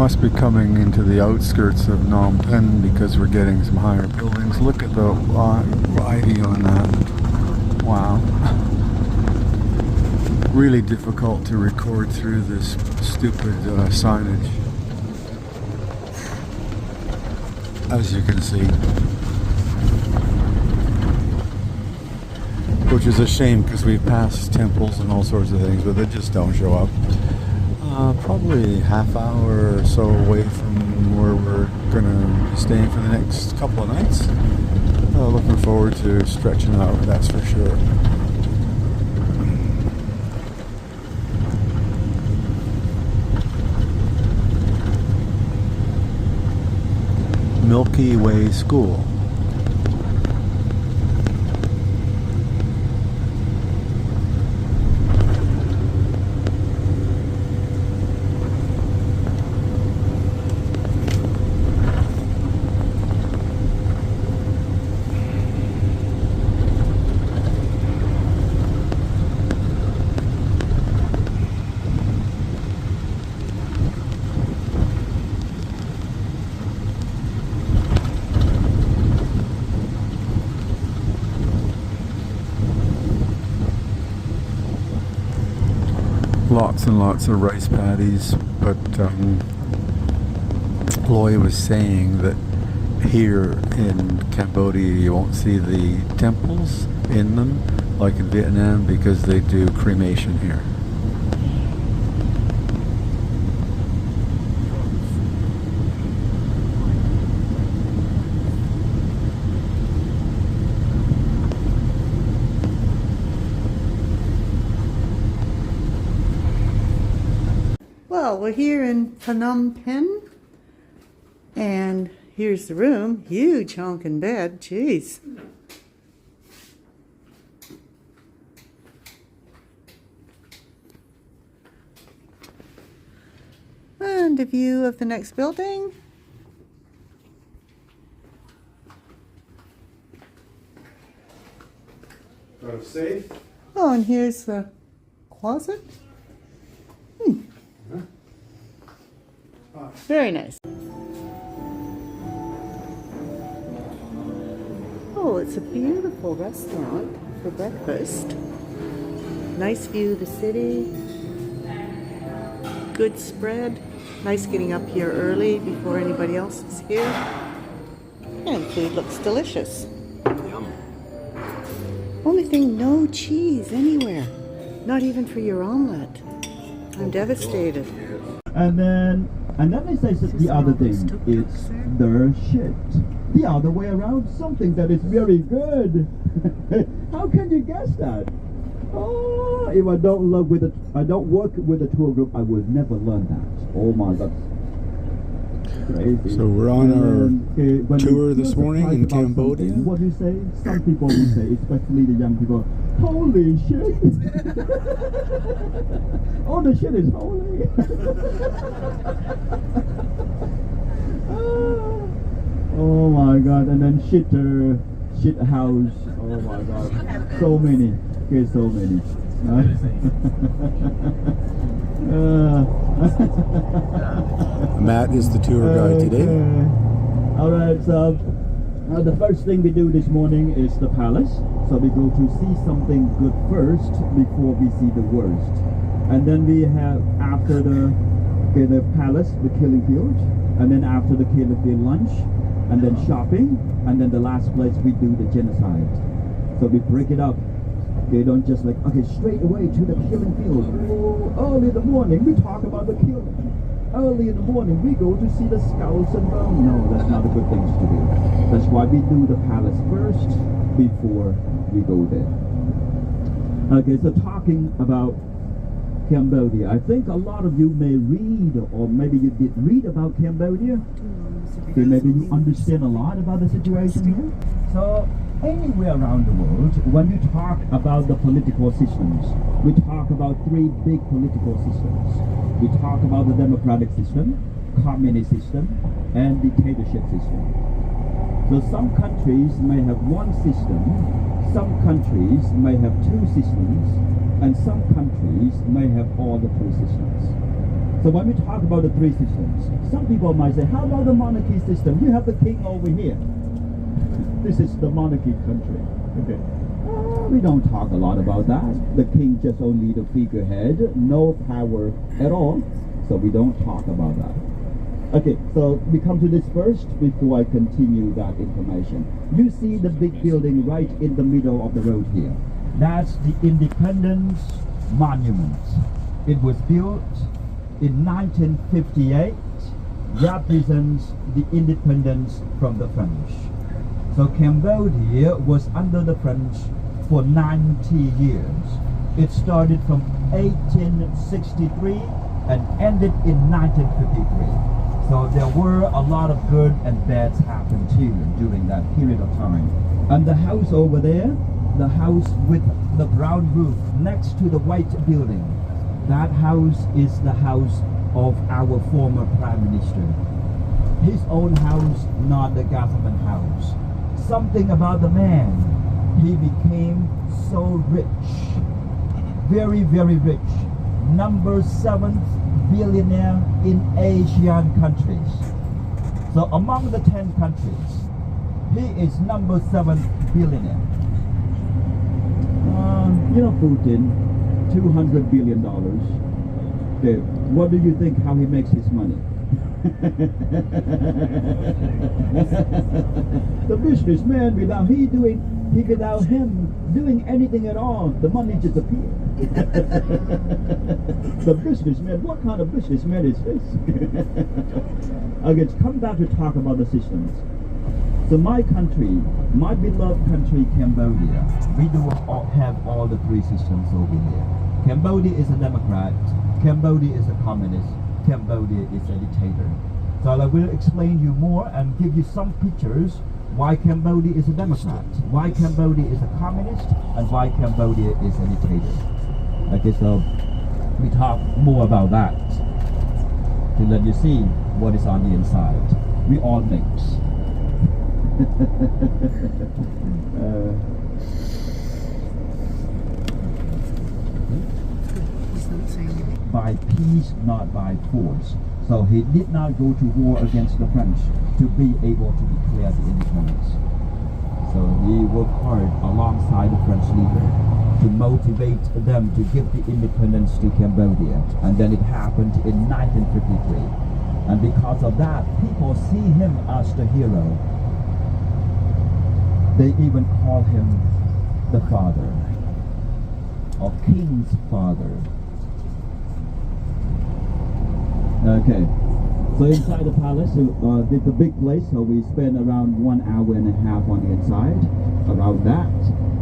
Must be coming into the outskirts of Phnom Penh because we're getting some higher buildings. Look at the writing on that. Wow. Really difficult to record through this stupid signage, as you can see. Which is a shame because we've passed temples and all sorts of things, but they just don't show up. Probably half hour or so away from where we're gonna be staying for the next couple of nights. Looking forward to stretching out, that's for sure. Milky Way School. Lots and lots of rice paddies, but Loy was saying that here in Cambodia you won't see the temples in them like in Vietnam because they do cremation here. Well, we're here in Phnom Penh, and here's the room. Huge honking bed, jeez. And a view of the next building. Got a safe? Oh, and here's the closet. Very nice. Oh, it's a beautiful restaurant for breakfast. Nice view of the city. Good spread. Nice getting up here early before anybody else is here. And food looks delicious. Yum. Only thing, no cheese anywhere. Not even for your omelet. I'm devastated. And then they say the other thing, it's their shit. The other way around, something that is very good. How can you guess that? Oh, if I don't work with a tour group, I would never learn that. Oh my God. Crazy. So we're on our tour this morning in Cambodia. What do you say? Some people will say, especially the young people, holy shit! Oh, the shit is holy! Oh my God! And then shit house. Oh my God! So many. Okay, so many. Matt is the tour guide today. Alright, so the first thing we do this morning is the palace. So we go to see something good first before we see the worst. And then we have, after the palace, the killing field. And then after the killing field, lunch. And then shopping. And then the last place we do the genocide. So we break it up. They don't just like, okay, straight away to the killing field. Oh, early in the morning, we talk about the killing. Early in the morning, we go to see the skulls and bones. No, that's not a good thing to do. That's why we do the palace first before we go there. Okay, so talking about Cambodia, I think a lot of you may read, or maybe you did read about Cambodia. Okay, maybe you understand a lot about the situation here. So, anywhere around the world, when you talk about the political systems, we talk about three big political systems. We talk about the democratic system, communist system, and dictatorship system. So some countries may have one system, some countries may have two systems, and some countries may have all the three systems. So when we talk about the three systems, some people might say, how about the monarchy system? You have the king over here. This is the monarchy country. Okay. We don't talk a lot about that. The king just only the figurehead, no power at all. So we don't talk about that. Okay, so we come to this first before I continue that information. You see the big building right in the middle of the road here. That's the Independence Monument. It was built in 1958, represents the independence from the French. So Cambodia was under the French for 90 years. It started from 1863 and ended in 1953. So there were a lot of good and bads happened here during that period of time. And the house over there, the house with the brown roof next to the white building, that house is the house of our former Prime Minister. His own house, not the government house. Something about the man, he became so rich, very, very rich. Number 7th billionaire in Asian countries. So among the 10 countries, he is number 7th billionaire. Putin, $200 billion. Okay, what do you think how he makes his money? The businessman, without him doing anything at all, the money just appears. The businessman, what kind of businessman is this? Okay, come back to talk about the systems. So my country, my beloved country, Cambodia, we do have all the three systems over here. Cambodia is a democrat, Cambodia is a communist, Cambodia is a dictator. So I will explain you more and give you some pictures why Cambodia is a democrat, why Cambodia is a communist, and why Cambodia is a dictator. Okay, so we talk more about that to let you see what is on the inside. We all mix. By peace, not by force. So he did not go to war against the French to be able to declare the independence. So he worked hard alongside the French leader to motivate them to give the independence to Cambodia. And then it happened in 1953. And because of that, people see him as the hero. They even call him the father, or king's father. Okay, so inside the palace, it's a big place, so we spend around 1.5 hours on the inside, around that,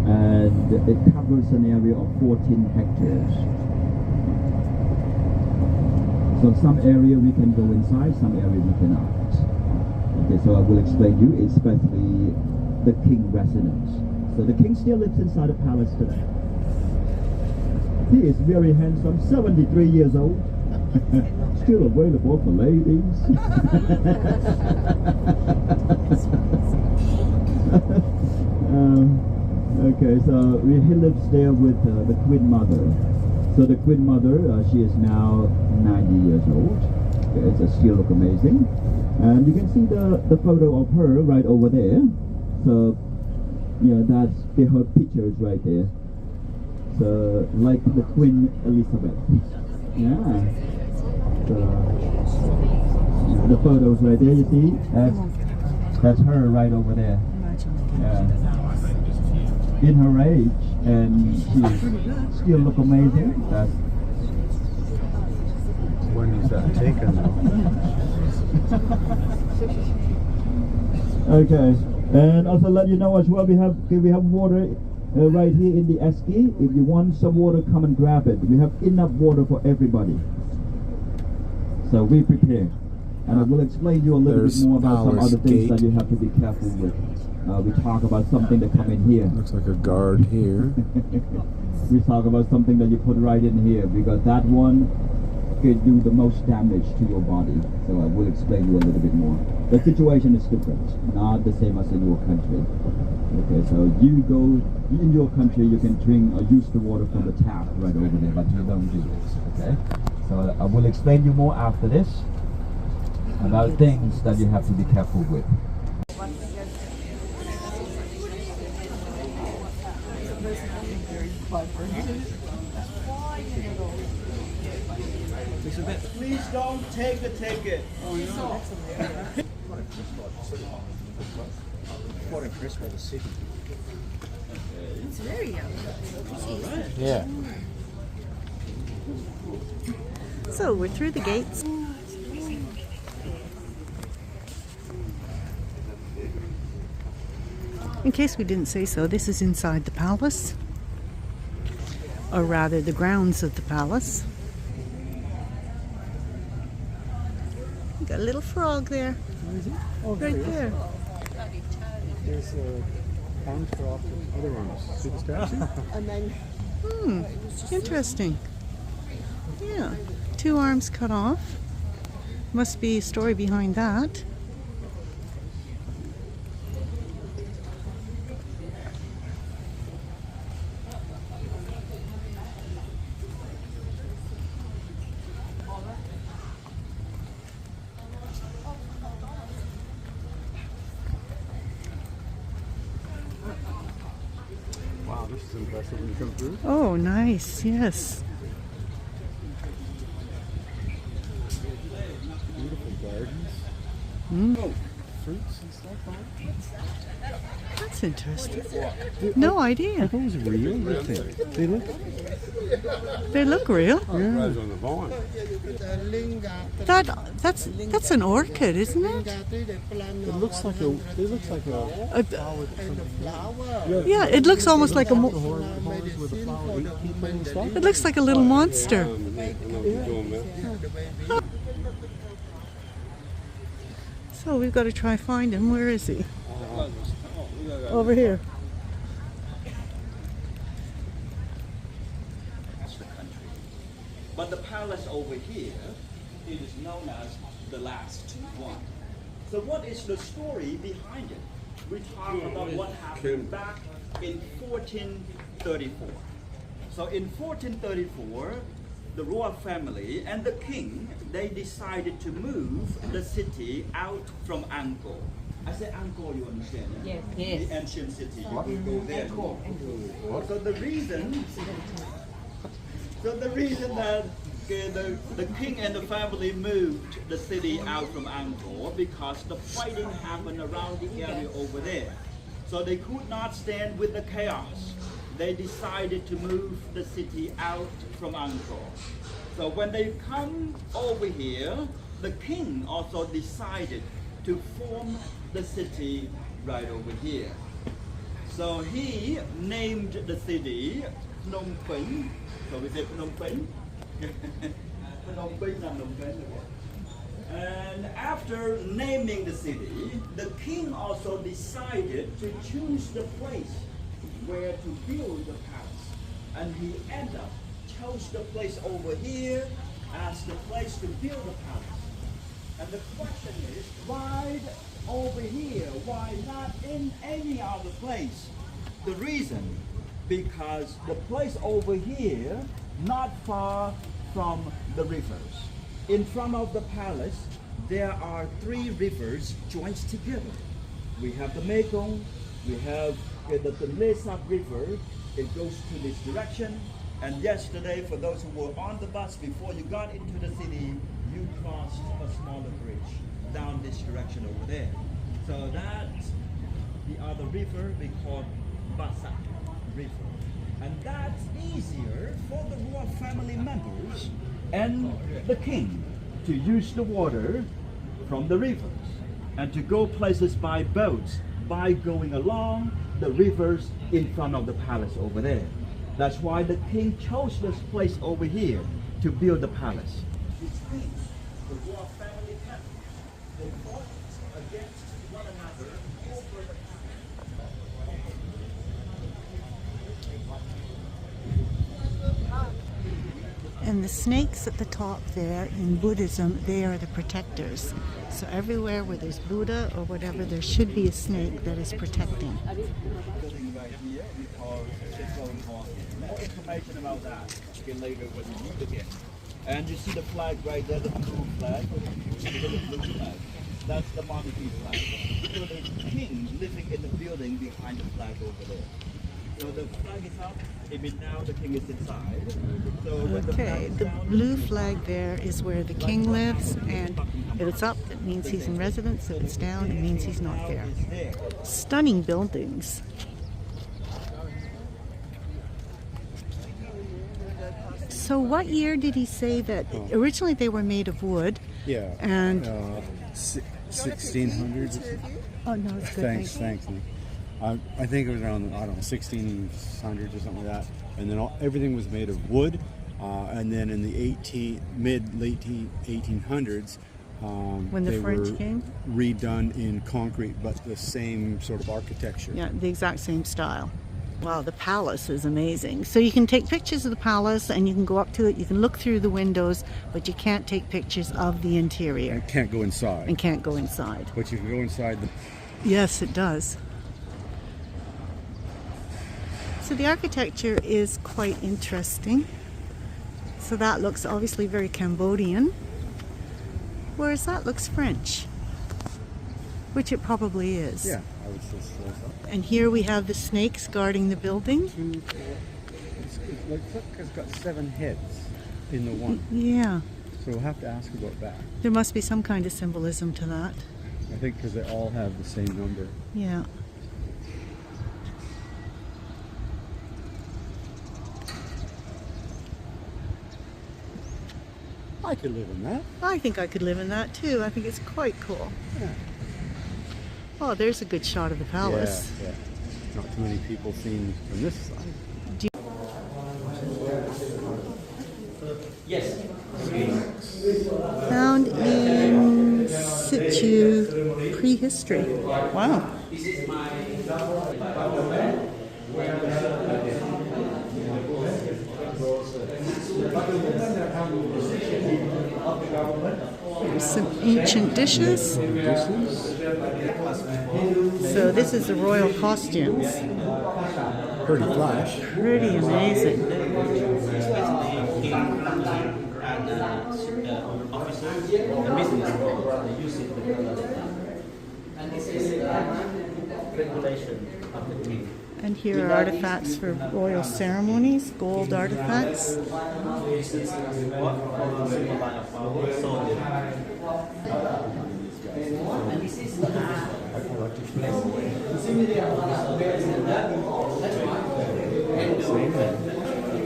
and it covers an area of 14 hectares. So some area we can go inside, some area we cannot. Okay, so I will explain you, especially the king residence. So the king still lives inside the palace today. He is very handsome, 73 years old. Still available for ladies. Okay, so he lives there with the Queen Mother. So the Queen Mother, she is now 90 years old. Okay, so still look amazing. And you can see the photo of her right over there. So, yeah, that's her pictures right there. So, like the Queen Elizabeth. Yeah. So, the photos right there, you see? That's her right over there. Yeah. In her age, and she still look amazing. That's When is that taken? Okay, and also let you know as well, we have water right here in the esky. If you want some water, come and grab it. We have enough water for everybody. So we prepare. And I will explain you a little bit more about some other things that you have to be careful with. We talk about something that come in here. Looks like a guard here. We talk about something that you put right in here, because that one can do the most damage to your body. So I will explain you a little bit more. The situation is different, not the same as in your country. Okay, so you go in your country, you can drink or use the water from the tap right over there, but you don't do this. Okay. So I will explain you more after this about things that you have to be careful with. Please don't take the ticket. What a crisp of the city. It's very young. Yeah. So we're through the gates. In case we didn't say so, this is inside the palace, or rather the grounds of the palace. You got a little frog there, right there. There's arms cut off with other arms. See the statue? Interesting. Yeah, 2 arms cut off. Must be a story behind that. Wow, this is impressive when you come through. Oh, nice. Yes. Beautiful gardens. Mm. Fruits and stuff on it. That's interesting. No idea. Those real? They look. They look real. Yeah. That's an orchid, isn't it? It looks like a. They look like a flower. Yeah, it looks almost like a. Horse with a flower eat people and stuff. It looks like a little monster. So we've got to try find him. Where is he? Over here. But the palace over here, it is known as the last one. So what is the story behind it? We talk about what happened back in 1434. So in 1434, the royal family and the king, they decided to move the city out from Angkor. I say Angkor, you understand? Yes. The ancient city. You will go there. So the reason that the king and the family moved the city out from Angkor because the fighting happened around the area over there. So they could not stand with the chaos. They decided to move the city out from Angkor. So when they come over here, the king also decided to form the city right over here. So he named the city Phnom Penh. So we say Phnom Penh. Phnom Penh, not Phnom Penh. And after naming the city, the king also decided to choose the place where to build the palace. And he ended up chose the place over here as the place to build the palace. And the question is, why over here? Why not in any other place? The reason, because the place over here, not far from the rivers. In front of the palace, there are 3 rivers joined together. We have the Mekong, we have the Lesak River. It goes to this direction. And yesterday, for those who were on the bus before you got into the city, you crossed a smaller bridge down this direction over there. So that's the other river we call Basak River. And that's easier for the royal family members and the king to use the water from the rivers and to go places by boats by going along the rivers in front of the palace over there. That's why the king chose this place over here to build the palace. Which means the royal family they fought against one another over the And the snakes at the top there, in Buddhism, they are the protectors. So everywhere where there's Buddha or whatever, there should be a snake that is protecting. building right here because it's going on. More information about that you can later when you need again. And you see the flag right there, the blue flag. The blue flag. That's the monarchy flag. So the king living in the building behind the flag over there. So the flag is up. I mean now the king is inside. So when the flag Okay, is the down, blue flag there is where the king lives, and if it's up, it means he's in residence. If it's down, it means he's not there. is there. Stunning buildings. So what year did he say that originally they were made of wood? Yeah. And 1600s. oh no, it's good. Thanks, thank thanks, Nick. I think it was around, I don't know, 1600s or something like that. And then everything was made of wood. And then in the late 1800s, When the they French were came? redone in concrete, but the same sort of architecture. Yeah, the exact same style. Wow, the palace is amazing. So you can take pictures of the palace and you can go up to it, you can look through the windows, but you can't take pictures of the interior And can't go inside. and can't go inside. But you can go inside the. Yes, it does. So the architecture is quite interesting. So that looks obviously very Cambodian, whereas that looks French, which it probably is. Yeah, I would say so. And here we have the snakes guarding the building. It's got 7 heads in the one. Yeah, So we'll have to ask about that. there must be some kind of symbolism to that. I think because they all have the same number. Yeah. I could live in that. I think I could live in that too. I think it's quite cool. Yeah. Oh, there's a good shot of the palace. Yeah, yeah. Not too many people seen from this side. Found in situ prehistory. Wow. There's some ancient dishes. So this is the royal costumes. Pretty flash. Pretty amazing. And here are artifacts for royal ceremonies, gold artifacts.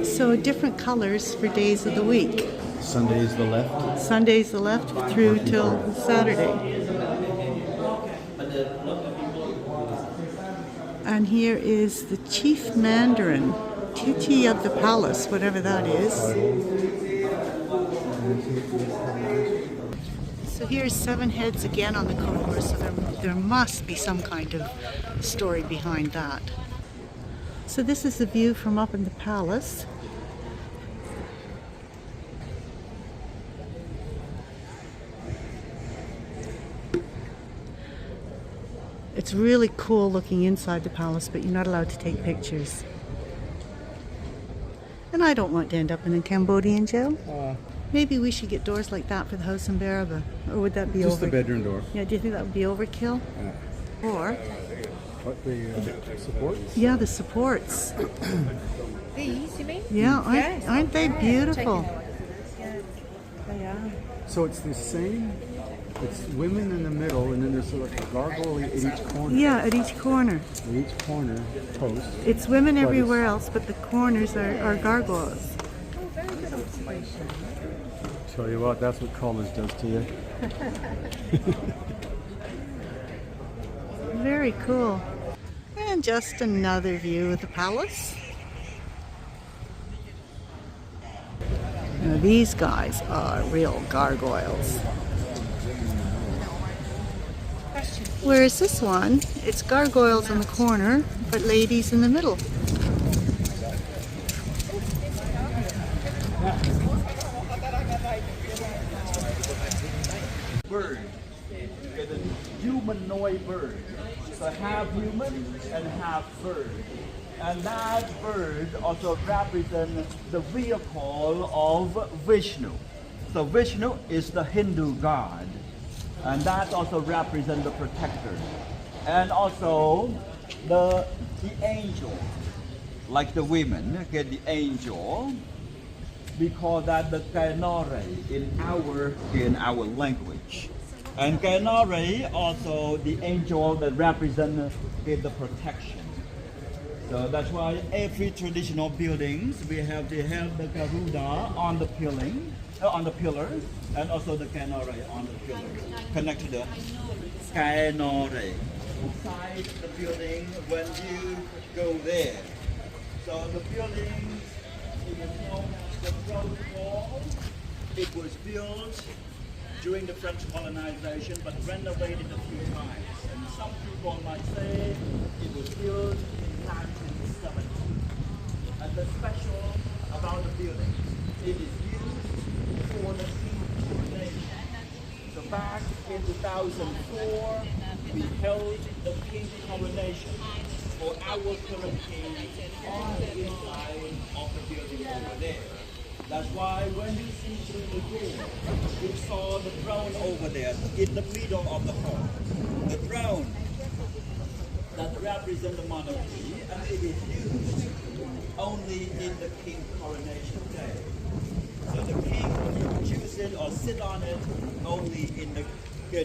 So different colors for days of the week. Sunday's the left. Sunday's the left through till Saturday. And here is the chief mandarin, Titi of the palace, whatever that is. So here's 7 heads again on the cobra, so there must be some kind of story behind that. So this is the view from up in the palace. It's really cool looking inside the palace, but you're not allowed to take pictures. And I don't want to end up in a Cambodian jail. Maybe we should get doors like that for the house in Baraba. Or would that be Just the overkill? bedroom door. Yeah, do you think that would be overkill? Or, What, the supports? yeah, the supports. These, you mean? Yeah, Yes. aren't they beautiful? They are. So it's the same. It's women in the middle, and then there's sort of like a gargoyle at each corner. Yeah, at each corner. At each corner post. It's women But everywhere else, but the corners are gargoyles. Oh, very good observation. Tell you what, that's what college does to you. Very cool. And just another view of the palace. Now these guys are real gargoyles. Whereas this one, it's gargoyles in the corner, but ladies in the middle. Bird. Okay, the humanoid bird. So half human and half bird. And that bird also represents the vehicle of Vishnu. So Vishnu is the Hindu god, and that also represents the protector, and also the angel, like the women, okay, the angel. We call that the Kainore in our language. And Kainore also the angel that represents the protection. So that's why every traditional buildings we have to have the Garuda on the pillar, and also the Kainore on the pillar, connected to the Kainore inside the building when you go there. So the building, it was known as the Road Wall. It was built during the French colonization, but renovated a few times. And some people might say it was built in 1970. And the special about the building, it is used for the King's coronation. So back in 2004, we held the King's coronation for our current king on the inside of the building over there. That's why when you see through the door, you saw the throne over there in the middle of the hall. The throne that represents the monarchy, and it is used only in the king's coronation day. So the king would use it or sit on it only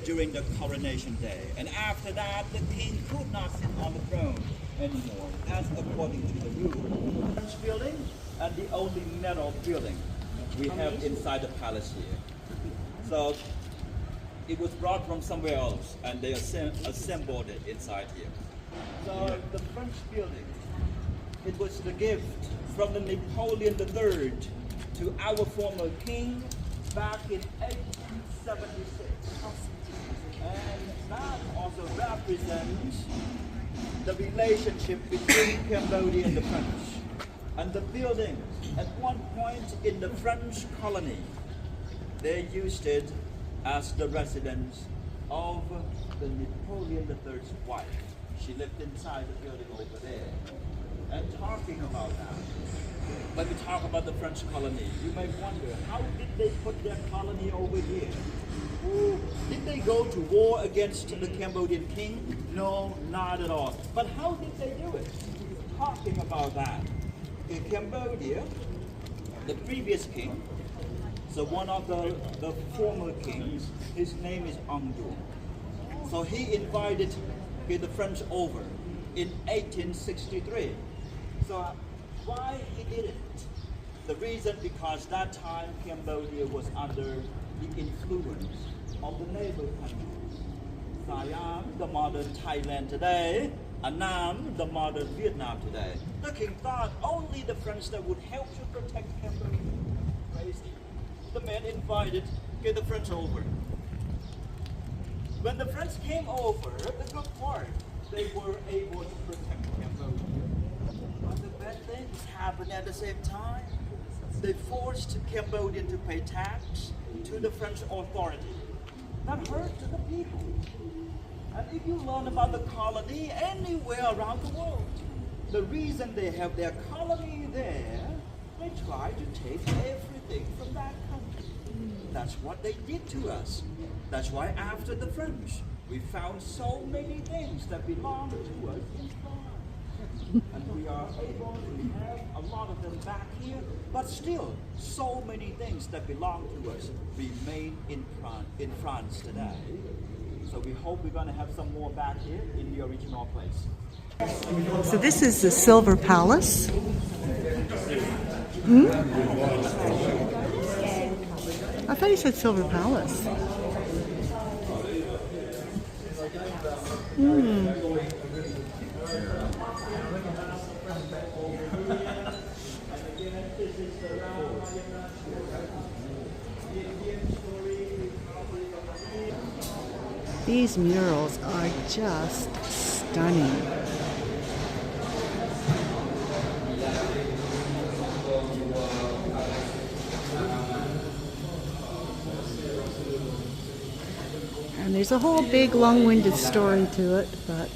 during the coronation day. And after that, the king could not sit on the throne anymore. That's according to the rule. This building and the only metal building we have inside the palace here. So it was brought from somewhere else, and they assembled it inside here. So the French building, it was the gift from the Napoleon III to our former king back in 1876. And that also represents the relationship between Cambodia and the French. And the building, at one point in the French colony, they used it as the residence of the Napoleon III's wife. She lived inside the building over there. And talking about that, when we talk about the French colony, you may wonder, how did they put their colony over here? Did they go to war against the Cambodian king? No, not at all. But how did they do it? Talking about that, in Cambodia, the previous king, so one of the former kings, his name is Angdu. So he invited the French over in 1863. So why he did it? The reason, because that time Cambodia was under the influence of the neighbor countries. Siam, the modern Thailand today, Annam, the modern Vietnam today. The king thought only the French that would help to protect Cambodia. Crazy. The man invited the French over. When the French came over, the good part, they were able to protect Cambodia. But the bad things happened at the same time. They forced Cambodian to pay tax to the French authority. That hurt the people. And if you learn about the colony anywhere around the world, the reason they have their colony there, they try to take everything from that country. That's what they did to us. That's why after the French, we found so many things that belong to us in France. And we are able to have a lot of them back here, but still, so many things that belong to us remain in France today. So we hope we're going to have some more back here in the original place. So this is the Silver Palace. I thought you said Silver Palace. These murals are just stunning. And there's a whole big long-winded story to it, but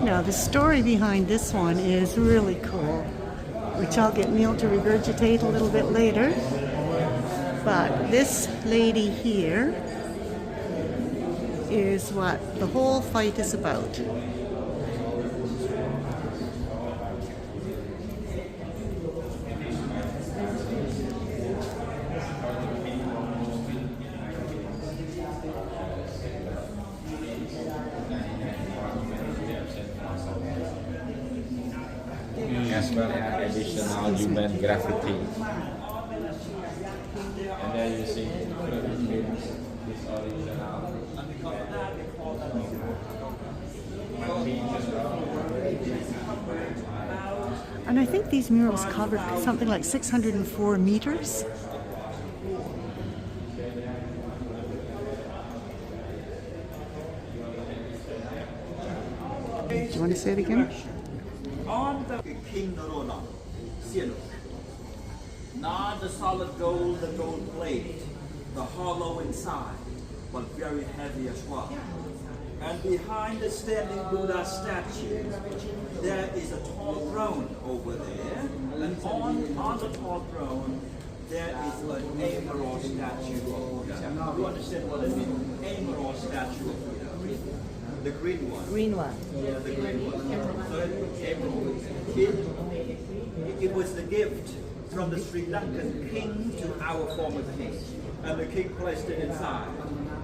Now, the story behind this one is really cool, which I'll get Neil to regurgitate a little bit later. But this lady here is what the whole fight is about. As well as additional human graffiti. And then you see this original. And I think these murals covered something like 604 meters. Do you want to say it again? On the King Narona, Sihanouk. Not the solid gold, the gold plate, the hollow inside, but very heavy as well. And behind the standing Buddha statue, there is a tall throne over there. And on the tall throne, there is an emerald statue of Buddha. You understand what I mean? Emerald statue of Buddha. The green one. Green one. Yeah, the green one. So emerald. It was the gift from the Sri Lankan king to our former king. And the king placed it inside.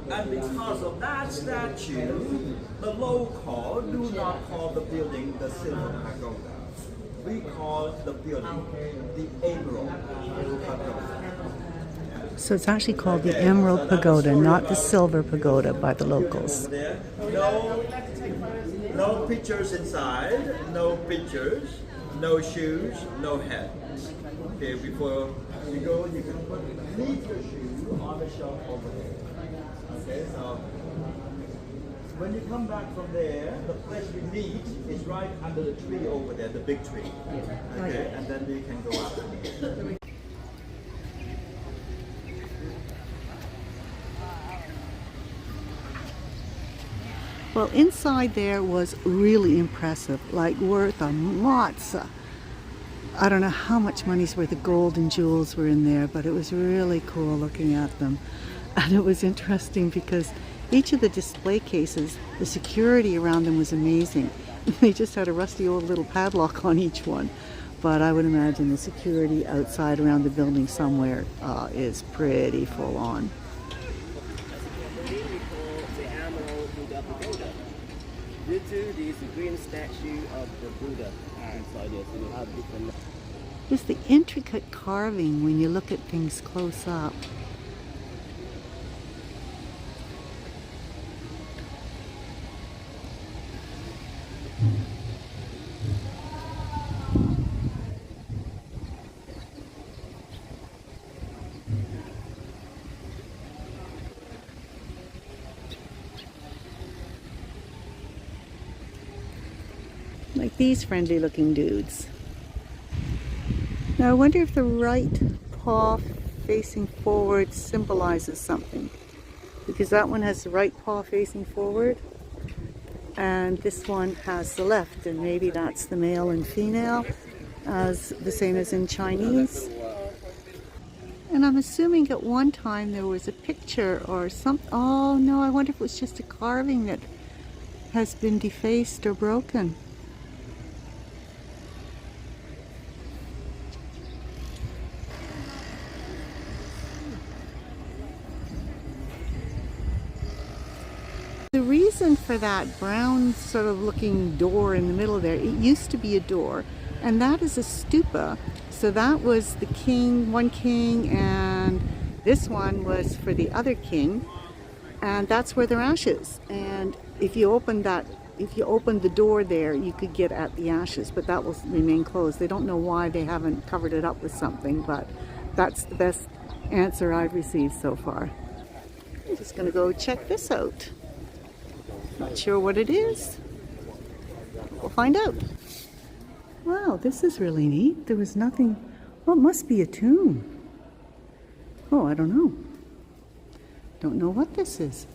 And because of that statue, the local do not call the building the Silver Pagoda. We call the building the Emerald Pagoda. So it's actually called the Emerald Pagoda, not the Silver Pagoda by the locals. No pictures inside, no pictures, no shoes, no hat. Okay, before you go, you can leave your shoe on the shelf over there. Okay, so when you come back from there, the place we meet is right under the tree over there, the big tree. Okay, and then we can go out. Well, inside there was really impressive, like worth a lots. I don't know how much money's worth of gold and jewels were in there, but it was really cool looking at them. And it was interesting because each of the display cases, the security around them was amazing. They just had a rusty old little padlock on each one. But I would imagine the security outside around the building somewhere is pretty full on. Due to this green statue of the Buddha inside there, so you have different. Just the intricate carving when you look at things close up. Like these friendly looking dudes. Now I wonder if the right paw facing forward symbolizes something, because that one has the right paw facing forward and this one has the left, and maybe that's the male and female, as the same as in Chinese. And And I'm assuming at one time there was a picture or something. Oh no, I wonder if it was just a carving that has been defaced or broken. The reason for that brown sort of looking door in the middle there, it used to be a door, and that is a stupa. So that was the king, one king, and this one was for the other king, and that's where their ashes. And if you opened the door there, you could get at the ashes, but that will remain closed. They don't know why they haven't covered it up with something, but that's the best answer I've received so far. I'm just gonna go check this out. Not sure what it is. We'll find out. Wow, this is really neat. There was nothing. Well, it must be a tomb. Oh, I don't know. Don't know what this is.